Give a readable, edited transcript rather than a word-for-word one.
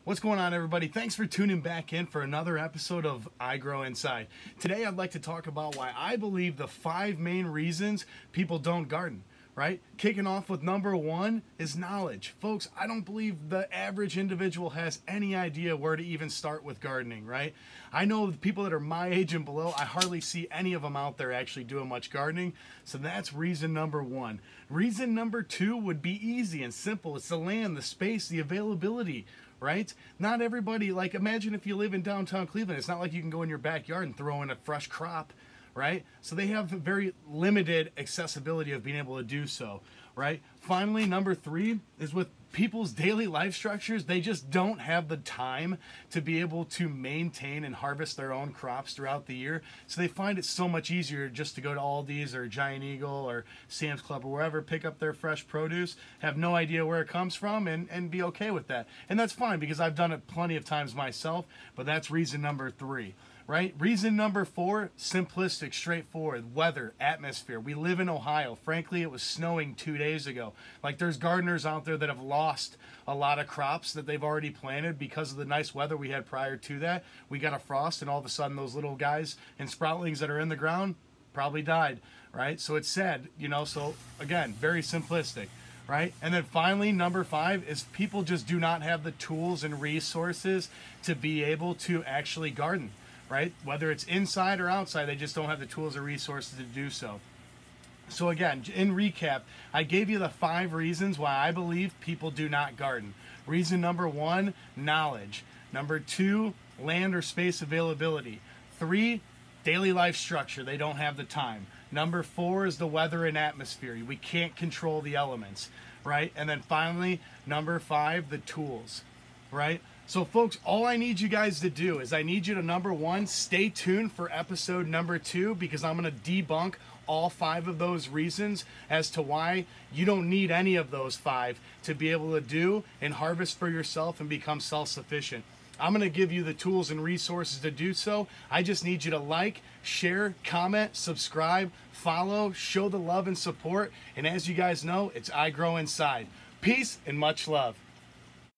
What's going on, everybody? Thanks for tuning back in for another episode of I Grow Inside. Today I'd like to talk about why I believe the 5 main reasons people don't garden, right? Kicking off with number 1 is knowledge. Folks, I don't believe the average individual has any idea where to even start with gardening, right? I know the people that are my age and below, I hardly see any of them out there actually doing much gardening. So that's reason number 1. Reason number 2 would be easy and simple. It's the land, the space, the availability, right? Not everybody, like imagine if you live in downtown Cleveland, it's not like you can go in your backyard and throw in a fresh crop, right? So they have very limited accessibility of being able to do so, right? Finally, number 3 is with people's daily life structures, they just don't have the time to be able to maintain and harvest their own crops throughout the year. So they find it so much easier just to go to Aldi's or Giant Eagle or Sam's Club or wherever, pick up their fresh produce, have no idea where it comes from, and be okay with that. And that's fine because I've done it plenty of times myself, but that's reason number 3. Right? Reason number 4, simplistic, straightforward, weather, atmosphere. We live in Ohio. Frankly, it was snowing 2 days ago. Like there's gardeners out there that have lost a lot of crops that they've already planted because of the nice weather we had prior to that. We got a frost and all of a sudden those little guys and sproutlings that are in the ground probably died, right? So it's sad, you know, so again, very simplistic. Right? And then finally, number 5 is people just do not have the tools and resources to be able to actually garden. Right? Whether it's inside or outside, they just don't have the tools or resources to do so. So again, in recap, I gave you the 5 reasons why I believe people do not garden. Reason number 1, knowledge. Number 2, land or space availability. 3, daily life structure. They don't have the time. Number 4 is the weather and atmosphere. We can't control the elements, right? And then finally, number 5, the tools, right? So folks, all I need you guys to do is I need you to, number 1, stay tuned for episode number 2 because I'm going to debunk all 5 of those reasons as to why you don't need any of those 5 to be able to do and harvest for yourself and become self-sufficient. I'm going to give you the tools and resources to do so. I just need you to like, share, comment, subscribe, follow, show the love and support. And as you guys know, it's I Grow Inside. Peace and much love.